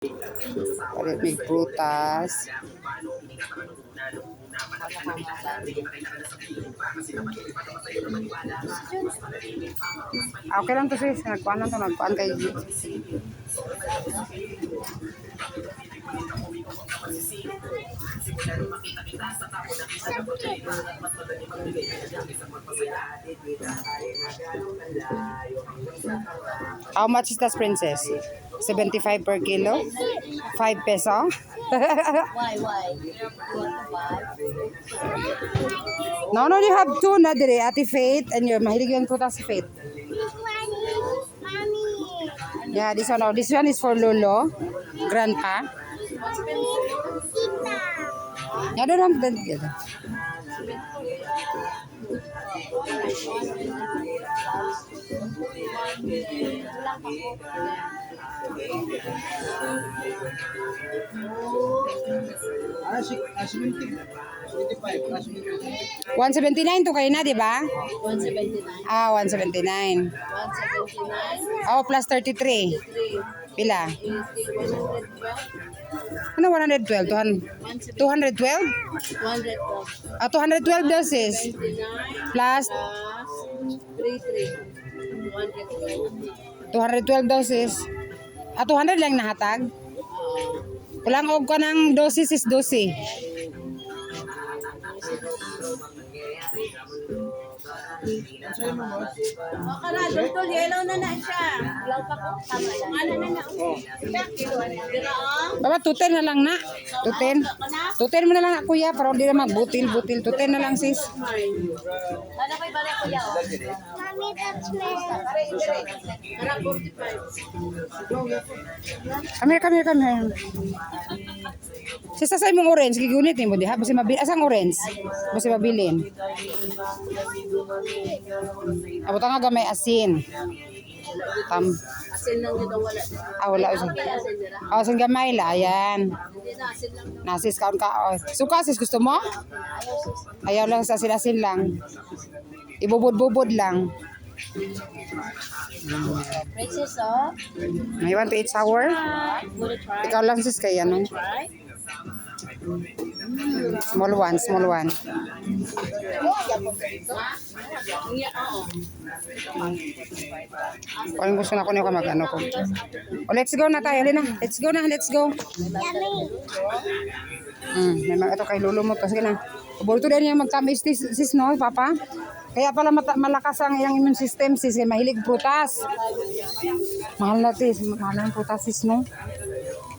Palit may prutas. Okay lang to sis. Nagkuhan lang to. Nagkuhan kay G. How much is that, princess? 75 per kilo? 5 peso? Why? No, you have two na dire. Ate Faith and your mahilig yung prutas si Faith. Yeah, this one. Oh, this one is for Lolo, Grandpa. I don't have that together. $179 to kayo na, di ba? 179. Ah, 179. 179. Oh, plus 33. Pila? Ano 112? 212? 112. Ah, 212 doses. 29 Plus 33. 112. 212 doses. Ah, 200 lang nahatag? Kulang og ka ng dosis is 12. Makala, dito yellow na siya. Law pa ko. Tama lang. Ano na. Baba, 210 na lang na. 210. 210 mo na lang kuya para hindi na magbutil-butil. 210 na lang sis. Ano ko'y balik ko yaw? Mami, that's me. Para 45. Come here. Sis, asay mong orange. Gigunit mo diha. Basi mabilin. Asang orange? Basi mabilin. Abot nga gamay asin. Asin lang dito wala. Wala. Asin dira. Asin gamay la. Ayan. Hindi na asin lang. Nasis kaon ka. Oh. Suka sis, gusto mo? Ayaw lang sa asin lang. Ibubod-bubod lang. Princess, oh. May 1 to 8 sour? Wanna try? Ikaw lang sis kaya no? Try? Small one. Yeah, oo. Kung gusto na ko niyo ka mag-ano ko. Oh, let's go na tayo. Let's go. May mga ito kay lolo mo. Sige na. Bulto din niya magtamis sis no, papa. Kaya pala malakas ang iyang immune system sis. Mahilig prutas. Mahal na sis. Mahal na prutas sis no.